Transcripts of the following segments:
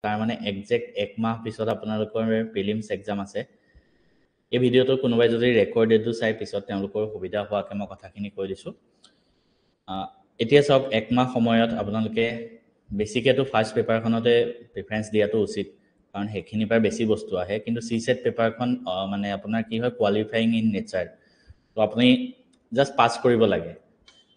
তাৰ মানে একজেক্ট 1 মাহ পিছত আপোনালোকৰ প্ৰিলিমছ এক্সাম আছে এই ভিডিঅ'টো কোনোবাই যদি ৰেকৰ্ডেডটো চাই পিছত তেওঁলোকৰ সুবিধা হোৱাকে মই কথাখিনি কৈ দিছোঁ এতিয়া চাওক 1 মাহ সময়ত আপোনালোকে বেছিকেতো ফাৰ্ষ্ট পেপাৰখনতে প্ৰিফাৰেন্স দিয়াটো উচিত কাৰণ সেইখিনিৰ পৰা বেছি বস্তু আহে কিন্তু সিসেট পেপাৰখন মানে আপোনাৰ কি হয় কোৱালিফাইং ইন নেচাৰ তো আপুনি জাষ্ট পাছ কৰিব লাগে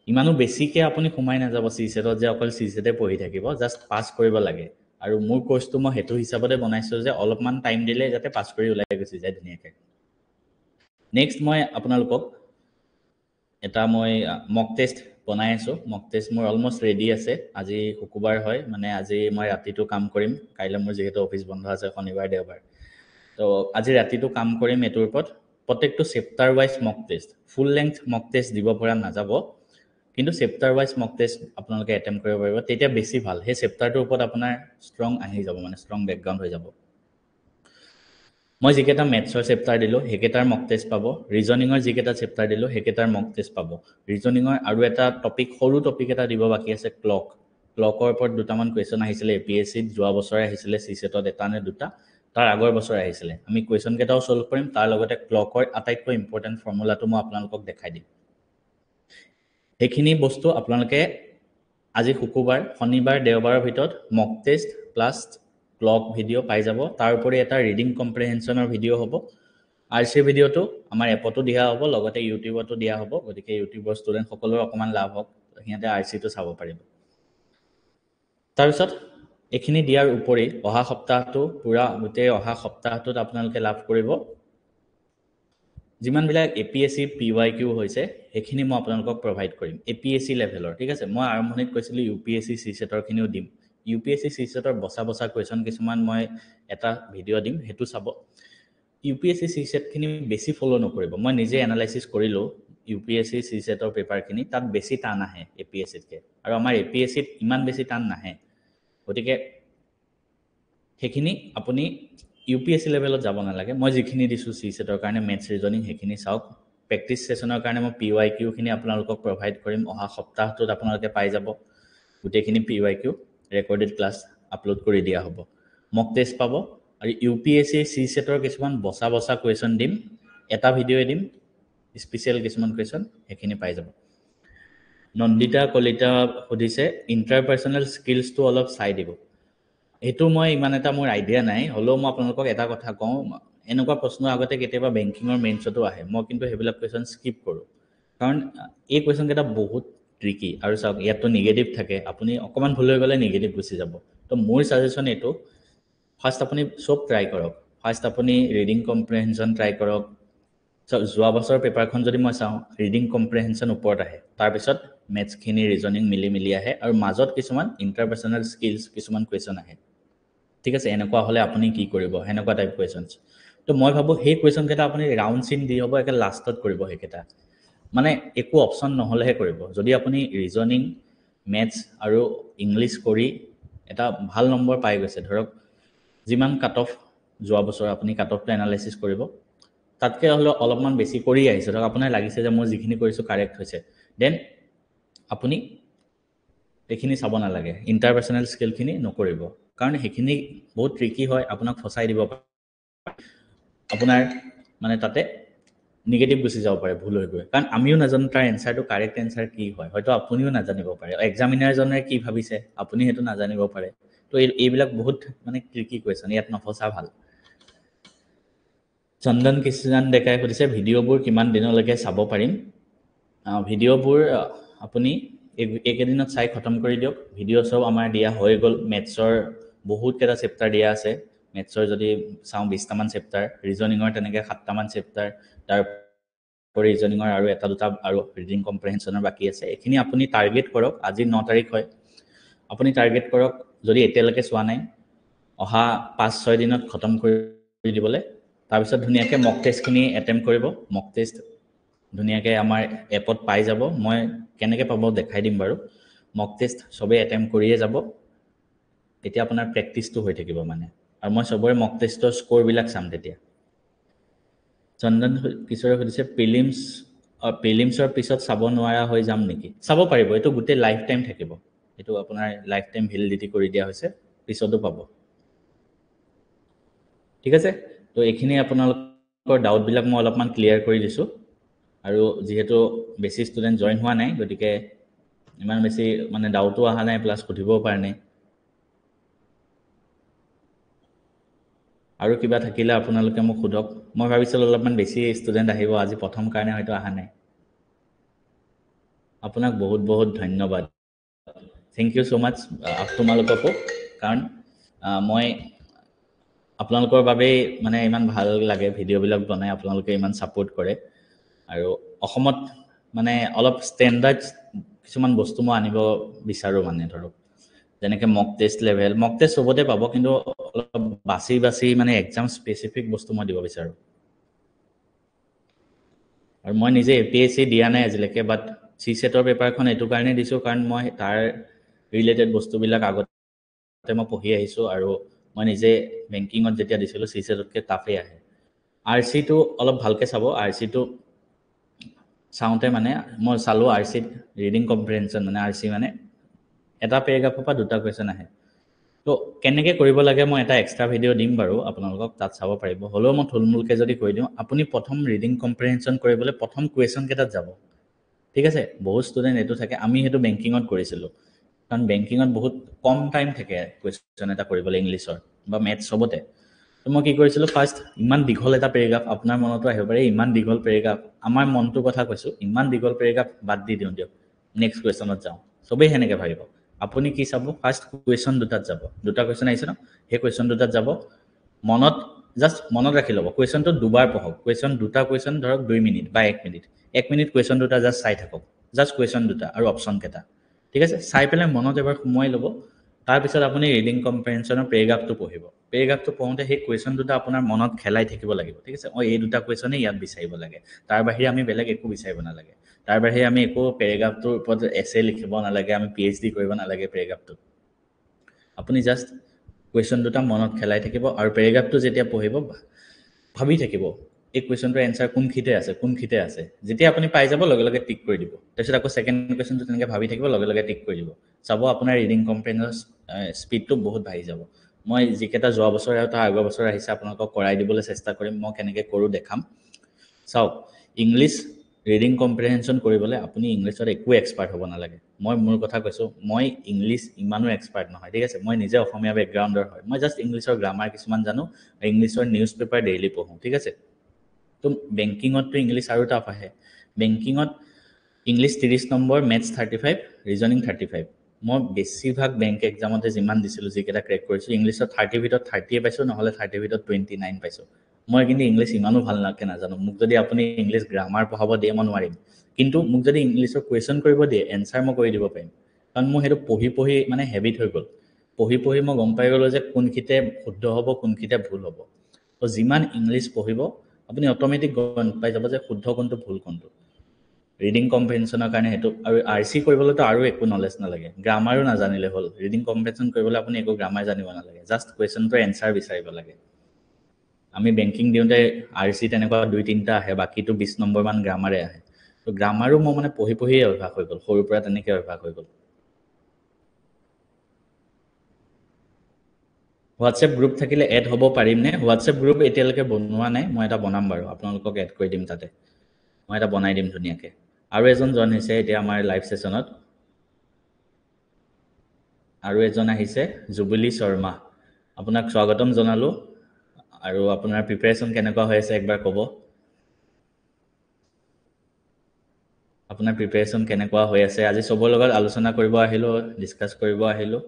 ইমানো বেছিকে আপুনি সোমাই নাযাব সিসেটত যে অকল সিসেটে পঢ়ি থাকিব জাষ্ট পাছ কৰিব লাগে আৰু মোৰ কোৰ্সটো মই হেতু হিচাপতে বনাইছো যে অলপমান টাইম দিলে যাতে পাছ কৰি ওলাই গুচি যায় ধুনীয়াকে নেক্সট মই আপোনালোকক এটা মই মক টেষ্ট বনাই আছো মক টেষ্ট মোৰ অলমোস্ট ৰেডি আছে আজি শুকুৰবাৰ হয় মানে আজি মই ৰাতিটো কাম কৰিম কাইলৈ মোৰ যেহেতু অফিস বন্ধ আছে শনিবাৰ দেওবাৰ তো আজি ৰাতিটো কাম কৰিম এটোৰ ওপৰত প্ৰত্যেকটো চেপ্টাৰ ওয়াইজ মক টেষ্ট ফুল লেংথ মক টেষ্ট দিব পৰা নাযাব কিন্তু চেপ্টাৰ ওয়াইজ মক টেষ্ট আপোনালোকে এটেম্প কৰিব পাৰিব তেতিয়া বেছি ভাল সেই চেপ্টাৰটোৰ ওপৰত আপোনাৰ ষ্ট্ৰং আহি যাব মানে ষ্ট্ৰং বেকগ্ৰাউণ্ড হৈ যাব মই যিকেইটা মেথছৰ চেপ্টাৰ দিলোঁ সেইকেইটাৰ মক টেষ্ট পাব ৰিজনিঙৰ যিকেইটা চেপ্টাৰ দিলোঁ সেইকেইটাৰ মক টেষ্ট পাব ৰিজনিঙৰ আৰু এটা টপিক সৰু টপিক এটা দিব বাকী আছে ক্লকৰ ওপৰত দুটামান কুৱেশ্যন আহিছিলে এপিএছচিত যোৱা বছৰে আহিছিলে সিসেটত এটা নে দুটা তাৰ আগৰ বছৰ আহিছিলে আমি কুৱেশ্যন কেইটাও সলভ কৰিম তাৰ লগতে ক্লকৰ আটাইতকৈ ইম্পৰ্টেন্ট ফৰ্মুলাটো মই আপোনালোকক দেখাই দিম এইখিনি বস্তু আপোনালোকে আজি শুকুৰবাৰ শনিবাৰ দেওবাৰৰ ভিতৰত মক টেষ্ট প্লাস ক্লক ভিডিঅ' পাই যাব তাৰ উপৰি এটা ৰিডিং কম্প্ৰিহেনচনৰ ভিডিঅ' হ'ব আৰসি ভিডিঅ'টো আমাৰ এপতো দিয়া হ'ব লগতে ইউটিউবতো দিয়া হ'ব গতিকে ইউটিউবৰ ষ্টুডেন্ট সকলৰ অকমান লাভ হ'ব সিহঁতে আৰসিটো চাব পাৰিব তাৰপিছত এইখিনি দিয়াৰ উপৰি অহা সপ্তাহটো পুৰা গোটেই অহা সপ্তাহটোত আপোনালোকে লাভ কৰিব যিমান বিলাক এপিএসসি পিওয়াইকিউ হৈছে সেইখিনি মই আপোনালোকক প্ৰভাইড কৰিম এপিএসসি লেভেলৰ ঠিক আছে মই আৰম্ভণিত কৈছিলো ইউপিএসসি সিসেটৰ খিনিও দিম ইউপিএসসি সিসেটৰ বসা কুৱেশ্যন কিছুমান মই এটা ভিডিঅ' দিম হেতু চাব ইউপিএসসি সিসেট খিনি বেছি ফলো নকৰিব মই নিজে এনালাইসিস কৰিলো ইউপিএসসি সিসেটৰ পেপাৰ খিনি তাত বেছি টান আহে এপিএসসিতকে আৰু আমাৰ এপিএসসিত ইমান বেছি টান নাহে গতিকে সেইখিনি আপুনি ইউপিএসসি লেভেলত যাব নালাগে মই যিখিনি দিছো সিসেটৰ কাৰণে মেথছ ৰিজনিং সেইখিনি চাওক প্ৰেক্টিস সেশনৰ কাৰণে মই পিওয়াইকিউ খিনি আপোনালোকক প্ৰভাইড কৰিম অহা সপ্তাহটোত আপোনালোকে পাই যাব গোটেইখিনি পিওয়াইকিউ ৰেকৰ্ডেড ক্লাছ আপলোড কৰি দিয়া হ'ব মক টেষ্ট পাব আৰু ইউপিএসসি সিসেটৰ কিছুমান বসা কুৱেশ্যন দিম এটা ভিডিঅ' দিম স্পেশাল কিছুমান কুৱেশ্যন সেইখিনি পাই যাব নন্দিতা কলিতা সুধিছে ইন্টাৰপাৰ্সনাল স্কিলছটো অলপ চাই দিব এটো মই ইমান এটা মোৰ আইডিয়া নাই হলো মই আপোনালোকক এটা কথা কওঁ এনেকুৱা প্ৰশ্ন আগতে কেতিয়াবা বেংকিংৰ মেইনছতো আহে মই কিন্তু হেবিলাক কুৱেশ্যন স্কিপ কৰো কাৰণ এই কুৱেশ্যন কেইটা বহুত ট্ৰিকি আৰু চাওক ইয়াতো নিগেটিভ থাকে আপুনি অকমান ভুল হৈ গলে নিগেটিভ গুচি যাব তো মোৰ সাজেশন এটো ফাৰ্স্ট আপুনি সব ট্ৰাই কৰক ফাৰ্স্ট আপুনি ৰিডিং কম্প্ৰিহেনচন ট্ৰাই কৰক যোৱা বছৰ পেপাৰখন যদি মই চাওঁ ৰিডিং কম্প্ৰিহেনচন ওপৰত আহে তাৰ পিছত মেথছ খিনি ৰিজনিং মিলি আহে আৰু মাজত কিছুমান ইন্টাৰপাৰ্সনাল স্কিলছ কিছুমান কুৱেশ্যন আহে ঠিক আছে এনেকুৱা হলে আপুনি কি কৰিব হেনেকুৱা টাইপ কুৱেশ্যনছ তো মই ভাবো সেই কুৱেশ্যন কেইটা আপুনি ৰাউন্ড চিন দি হ'ব একে লাষ্টত কৰিব হেকেটা মানে একো অপচন নহলেহে কৰিব যদি আপুনি ৰিজনিং মেথছ আৰু ইংলিশ কৰি এটা ভাল নম্বৰ পাই গৈছে ধৰক যিমান কাট অফ যোৱা বছৰ আপুনি কাট অফটো এনালাইসিস কৰিব তাতকে হলো অলপমান বেছি কৰি আহিছে ধৰক আপোনাৰ লাগিছে যে মই যিখিনি কৰিছো কাৰেক্ট হৈছে দেন আপুনি এইখিনি চাব নালাগে ইন্টাৰপাৰ্সনাল স্কিল খিনি নকৰিব কাৰণ হেখিনি বহুত ট্ৰিকি হয় আপোনাক ফসাই দিব পাৰে আপোনাৰ মানে তাতে নিগেটিভ গুচি যাব পাৰে ভুল হৈ গৈ কাৰণ আমিও নাজানো তাৰ এনসাৰটো কাৰেক্ট এনসাৰ কি হয় হয়তো আপুনিও নাজানিব পাৰে এক্সামিনাৰ জনে কি ভাবিছে আপুনি হেতু নাজানিব পাৰে তো এইবিলাক বহুত মানে ট্ৰিকি কুৱেশ্যন ইয়াত নফসা ভাল চন্দন কিষান দেখাই সুধিছে ভিডিঅ'বোৰ কিমান দিনলৈকে চাব পাৰিম ভিডিঅ'বোৰ আপুনি একেদিনত চাই খতম কৰি দিয়ক ভিডিঅ' সব আমাৰ দিয়া হৈ গল মেথছৰ বহুত কেটা চেপ্টাৰ দিয়া আছে মেথছৰ যদি চাওঁ 20টা মান চেপ্টাৰ ৰিজনিঙৰ তেনেকে 7টা মান চেপ্টাৰ তাৰ ৰিজনিঙৰ আৰু এটা দুটা আৰু ৰিডিং কম্প্ৰিহেনচনৰ বাকি আছে এখিনি আপুনি টাৰ্গেট কৰক আজি 9 তাৰিখ হয় আপুনি টাৰ্গেট কৰক যদি এতিয়ালৈকে চোৱা নাই অহা 5-6 দিনত খতম কৰি দিবলে তাৰ পিছত ধুনিয়াকে মক টেষ্ট খিনি এটেম্প কৰিব মক টেষ্ট ধুনিয়াকে আমাৰ এপত পাই যাব মই কেনেকে পাব দেখাই দিম বাৰু মক টেষ্ট সবে এটেম্প কৰিয়ে যাব এতিয়া আপোনাৰ প্ৰেক্টিসটো হৈ থাকিব মানে আৰু মই সবৰে মক টেষ্টৰ স্কোৰ বিলাক চাম তেতিয়া চন্দন কিশোৰে সুধিছে প্ৰিলিমছৰ পিছত চাব নোৱাৰা হৈ যাম নেকি চাব পাৰিব এটো গোটে লাইফ টাইম থাকিব এটো আপোনাৰ লাইফ টাইম ভ্যালিডিটি কৰি দিয়া হৈছে পিছতো পাব ঠিক আছে তো এইখিনি আপোনালোকৰ ডাউটবিলাক মই অলপমান ক্লিয়াৰ কৰি দিছোঁ আৰু যেহেতু বেছি ষ্টুডেণ্ট জইন হোৱা নাই গতিকে ইমান বেছি মানে ডাউটো অহা নাই প্লাছ সুধিবও পৰা নাই আৰু কিবা থাকিলে আপোনালোকে মোক সোধক মই ভাবিছিলোঁ অলপমান বেছি ষ্টুডেণ্ট আহিব আজি প্ৰথম কাৰণে হয়তো অহা নাই আপোনাক বহুত বহুত ধন্যবাদ থেংক ইউ ছ' মাছ তোমালোককো কাৰণ মই আপোনালোকৰ বাবেই মানে ইমান ভাল লাগে ভিডিঅ'বিলাক বনাই আপোনালোকে ইমান ছাপোৰ্ট কৰে আৰু অসমত মানে অলপ ষ্টেণ্ডাৰ্ড কিছুমান বস্তু মই আনিব বিচাৰোঁ মানে ধৰক যেনেকৈ মক টেষ্ট লেভেল মক টেষ্ট চবতে পাব কিন্তু অলপ বাছি বাছি মানে এক্সাম স্পেচিফিক বস্তু মই দিব বিচাৰোঁ আৰু মই নিজে APSC দিয়া নাই আজিলৈকে বাট CSET-ৰ পেপাৰখন এইটো কাৰণে দিছোঁ কাৰণ মই তাৰ ৰিলেটেড বস্তুবিলাক আগতে মই পঢ়ি আহিছোঁ আৰু মই নিজে বেংকিঙত যেতিয়া দিছিলোঁ CSET-তকৈ টাফেই আহে RC-টো অলপ ভালকৈ চাব RC-টো চাওঁতে মানে মই চালোঁ RC-ত ৰিডিং কম্প্ৰিহেনশ্যন মানে RC মানে এটা পেৰাগ্ৰাফৰ পৰা দুটা কুৱেশ্যন আহে তো কেনেকৈ কৰিব লাগে মই এটা এক্সট্ৰা ভিডিঅ' দিম বাৰু আপোনালোকক তাত চাব পাৰিব হ'লেও মই থুলমূলকৈ যদি কৈ দিওঁ আপুনি প্ৰথম ৰিডিং কম্প্ৰিহেনশ্যন কৰিবলৈ প্ৰথম কুৱেশ্যনকেইটাত যাব ঠিক আছে বহুত ষ্টুডেণ্ট এইটো থাকে আমি সেইটো বেংকিঙত কৰিছিলোঁ কাৰণ বেংকিঙত বহুত কম টাইম থাকে কুৱেশ্যন এটা কৰিবলৈ ইংলিছৰ বা মেথছ চবতে তো মই কি কৰিছিলোঁ ফাৰ্ষ্ট ইমান দীঘল এটা পেৰেগ্ৰাফ আপোনাৰ মনতো আহিব পাৰে ইমান দীঘল পেৰেগ্ৰাফ আমাৰ মনটোৰ কথা কৈছোঁ ইমান দীঘল পেৰেগ্ৰাফ বাদ দি দিওঁ দিয়ক নেক্সট কুৱেশ্যনত যাওঁ চবেই সেনেকৈ ভাবিব আপুনি কি চাব ফাৰ্ষ্ট কুৱেশ্যন দুটাত যাব দুটা কুৱেশ্যন আহিছে ন সেই কুৱেশ্যন দুটাত যাব মনত জাষ্ট মনত ৰাখি ল'ব কুৱেশ্যনটো দুবাৰ পঢ়ক কুৱেশ্যন দুটা কুৱেশ্যন ধৰক 2 মিনিট বা 1 মিনিট 1 মিনিট কুৱেশ্যন দুটা জাষ্ট চাই থাকক জাষ্ট কুৱেশ্যন দুটা আৰু অপশ্যনকেইটা ঠিক আছে চাই পেলাই মনত এবাৰ সোমোৱাই ল'ব তাৰপিছত আপুনি ৰিডিং কম্প্ৰিহেনশ্যনৰ পেৰেগ্ৰাফটো পঢ়িব পেৰেগ্ৰাফটো পঢ়োঁতে সেই কুৱেশ্যন দুটা আপোনাৰ মনত খেলাই থাকিব লাগিব ঠিক আছে এই দুটা কুৱেশ্যনেই ইয়াত বিচাৰিব লাগে তাৰ বাহিৰে আমি বেলেগ একো বিচাৰিব নালাগে তাৰ বাহিৰে আমি একো পেৰেগ্ৰাফটোৰ ওপৰত এছে লিখিব নালাগে আমি PhD কৰিব নালাগে পেৰেগ্ৰাফটোত আপুনি জাষ্ট কুৱেশ্যন দুটা মনত খেলাই থাকিব আৰু পেৰেগ্ৰাফটো যেতিয়া পঢ়িব ভাবি থাকিব এই কুৱেশ্যনটোৰ এনচাৰ কোনখিতে আছে যেতিয়া আপুনি পাই যাব লগে লগে টিক কৰি দিব তাৰপিছত আকৌ ছেকেণ্ড কুৱেশ্যনটো তেনেকৈ ভাবি থাকিব লগে লগে টিক কৰি দিব চাব আপোনাৰ ৰিডিং কম্প্ৰিহেনশ্যন স্পীডটো বহুত বাঢ়ি যাব মই যিকেইটা যোৱা বছৰ আৰু তাৰ আগৰ বছৰ আহিছে আপোনালোকক কৰাই দিবলৈ চেষ্টা কৰিম মই কেনেকৈ কৰোঁ দেখাম চাওক ইংলিছ ৰিডিং কম্প্ৰিহেনশ্যন কৰিবলৈ আপুনি ইংলিছত একো এক্সপাৰ্ট হ'ব নালাগে মই মোৰ কথা কৈছোঁ মই ইংলিছ ইমানো এক্সপাৰ্ট নহয় ঠিক আছে মই নিজে অসমীয়া বেকগ্ৰাউণ্ডৰ হয় মই জাষ্ট ইংলিছৰ গ্ৰামাৰ কিছুমান জানো ইংলিছৰ নিউজ পেপাৰ ডেইলি পঢ়োঁ ঠিক আছে তো বেংকিঙততো ইংলিছ আৰু টাফ আহে বেংকিঙত ইংলিছ 30 নম্বৰ মেথছ 35 ৰিজনিং 35 মই বেছিভাগ বেংক এক্সামতে যিমান দিছিলোঁ যিকেইটা ক্ৰেক কৰিছোঁ ইংলিছত 30 ভিতৰত 30 পাইছোঁ নহ'লে 30 ভিতৰত 29 পাইছোঁ মই কিন্তু ইংলিছ ইমানো ভাল নাজানো মোক যদি আপুনি ইংলিছ গ্ৰামাৰ পঢ়াব দিয়ে মই নোৱাৰিম কিন্তু মোক যদি ইংলিছৰ কুৱেশ্যন কৰিব দিয়ে এনচাৰ মই কৰি দিব পাৰিম কাৰণ মোৰ সেইটো পঢ়ি মানে হেবিট হৈ গ'ল পঢ়ি মই গম পাই গ'লোঁ যে কোনখিতে শুদ্ধ হ'ব কোনখিতে ভুল হ'ব তো যিমান ইংলিছ পঢ়িব আপুনি অট'মেটিক গম পাই যাব যে শুদ্ধ কোনটো ভুল কোনটো ৰিডিং কম্প্ৰিহেনশ্যনৰ কাৰণে সেইটো আৰু RC কৰিবলৈতো আৰু একো নলেজ নালাগে গ্ৰামাৰো নাজানিলে হ'ল ৰিডিং কম্প্ৰিহেনশ্যন কৰিবলৈ আপুনি একো গ্ৰামাৰ জানিব নালাগে জাষ্ট কুৱেশ্যনটোৰ এনচাৰ বিচাৰিব লাগে আমি বেংকিং দিওঁতে RC তেনেকুৱা 2-3টা আহে বাকীটো 20 নম্বৰমান গ্ৰামাৰে আহে তো গ্ৰামাৰো মই মানে পঢ়িয়ে অভ্যাস হৈ গ'ল সৰুৰ পৰা তেনেকৈ অভ্যাস হৈ গ'ল হোৱাটছএপ গ্ৰুপ থাকিলে এড হ'ব পাৰিমনে হোৱাটছএপ গ্ৰুপ এতিয়ালৈকে বনোৱা নাই মই এটা বনাম বাৰু আপোনালোকক এড কৰি দিম তাতে মই এটা বনাই দিম ধুনীয়াকৈ আৰু এজন জইন হৈছে এতিয়া আমাৰ লাইভ ছেশ্যনত আৰু এজন আহিছে জুবিলি শৰ্মা আপোনাক স্বাগতম জনালোঁ আৰু আপোনাৰ প্ৰিপেৰেশ্যন কেনেকুৱা হৈ আছে একবাৰ ক'ব আপোনাৰ প্ৰিপেৰেশ্যন কেনেকুৱা হৈ আছে আজি চবৰ লগত আলোচনা কৰিব আহিলোঁ ডিছকাছ কৰিব আহিলোঁ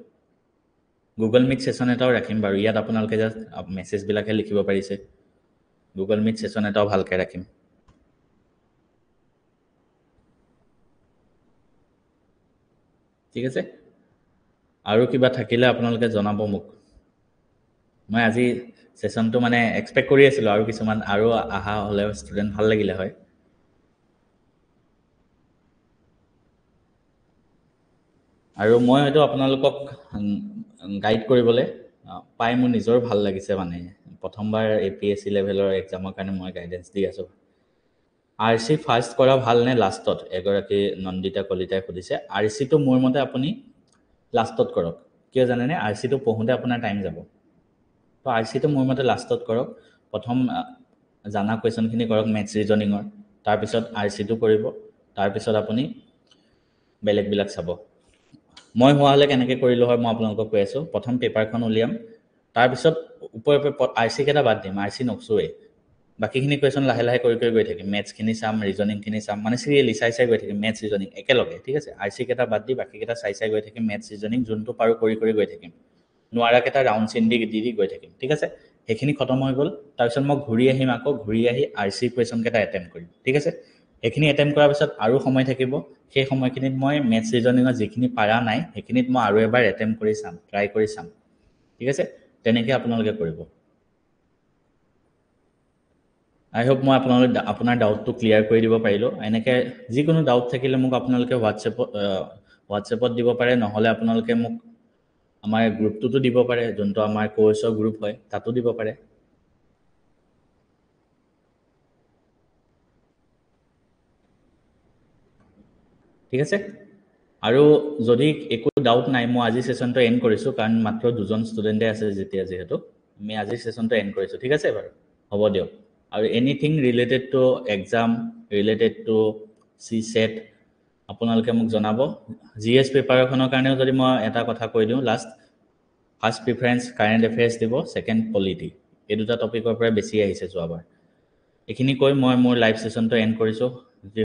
গুগল মিট ছেশ্যন এটাও ৰাখিম বাৰু ইয়াত আপোনালোকে জাষ্ট মেছেজবিলাকহে লিখিব পাৰিছে গুগল মিট ছেশ্যন এটাও ভালকৈ ৰাখিম ঠিক আছে আৰু কিবা থাকিলে আপোনালোকে জনাব মোক মই আজি ছেশ্যনটো মানে এক্সপেক্ট কৰি আছিলোঁ আৰু কিছুমান আৰু অহা হ'লে ষ্টুডেণ্ট ভাল লাগিলে হয় আৰু মই হয়তো আপোনালোকক গাইড কৰিবলৈ পাই মোৰ নিজৰ ভাল লাগিছে মানে প্ৰথমবাৰ APSC লেভেলৰ এক্সামৰ কাৰণে মই গাইডেঞ্চ দি আছোঁ RC ফাৰ্ষ্ট কৰা ভাল নে লাষ্টত এগৰাকী নন্দিতা কলিতাই সুধিছে RCটো মোৰ মতে আপুনি লাষ্টত কৰক কিয় জানেনে RCটো পঢ়োঁতে আপোনাৰ টাইম যাব তো আৰচিটো মোৰ মতে লাষ্টত কৰক প্ৰথম জানা কুৱেশ্যনখিনি কৰক মেথছ ৰিজনিঙৰ তাৰপিছত আৰচিটো কৰিব তাৰপিছত আপুনি বেলেগবিলাক চাব মই হোৱা হ'লে কেনেকৈ কৰিলোঁ হয় মই আপোনালোকক কৈ আছোঁ প্ৰথম পেপাৰখন উলিয়াম তাৰপিছত ওপৰে ওপৰে আৰচি কেইটা বাদ দিম আৰচি নকচোৱেই বাকীখিনি কুৱেশ্যন লাহে লাহে কৰি গৈ থাকিম মেথছখিনি চাম ৰিজনিংখিনি চাম মানে চিৰিয়েলি চাই গৈ থাকিম মেথছ ৰিজনিং একেলগে ঠিক আছে আৰচি কেইটা বাদ দি বাকীকেইটা চাই গৈ থাকিম মেথছ ৰিজনিং যোনটো পাৰোঁ কৰি গৈ থাকিম নোৱাৰাকেইটা ৰাউণ্ড চিন দি গৈ থাকিম ঠিক আছে সেইখিনি খতম হৈ গ'ল তাৰপিছত মই ঘূৰি আহিম আকৌ ঘূৰি আহি আৰচি কুৱেশ্যনকেইটা এটেম্প কৰিম ঠিক আছে সেইখিনি এটেম্প কৰাৰ পিছত আৰু সময় থাকিব সেই সময়খিনিত মই মেথছ ৰিজনিঙত যিখিনি পাৰা নাই সেইখিনিত মই আৰু এবাৰ এটেম্প কৰি চাম ট্ৰাই কৰি চাম ঠিক আছে তেনেকৈ আপোনালোকে কৰিব আই হোপ মই আপোনাৰ ডাউটটো ক্লিয়াৰ কৰি দিব পাৰিলোঁ এনেকৈ যিকোনো ডাউট থাকিলে মোক আপোনালোকে হোৱাটছএপত দিব পাৰে নহ'লে আপোনালোকে মোক আমাৰ গ্ৰুপটোতো দিব পাৰে যোনটো আমাৰ কোৰ্চৰ গ্ৰুপ হয় তাতো দিব পাৰে ঠিক আছে আৰু যদি একো ডাউট নাই মই আজি ছেশ্যনটো এণ্ড কৰিছোঁ কাৰণ মাত্ৰ দুজন ষ্টুডেণ্টে আছে যিহেতু আমি আজি ছেশ্যনটো এণ্ড কৰিছোঁ ঠিক আছে বাৰু হ'ব দিয়ক আৰু anything related to exam related to CSET আপোনালোকে মোক জনাব GS পেপাৰখনৰ কাৰণেও যদি মই এটা কথা কৈ দিওঁ last first preference current affairs দিব ছেকেণ্ড পলিটি এই দুটা টপিকৰ পৰাই বেছি আহিছে যোৱাবাৰ এইখিনি কৈ মই মোৰ লাইভ ছেশ্যনটো এণ্ড কৰিছোঁ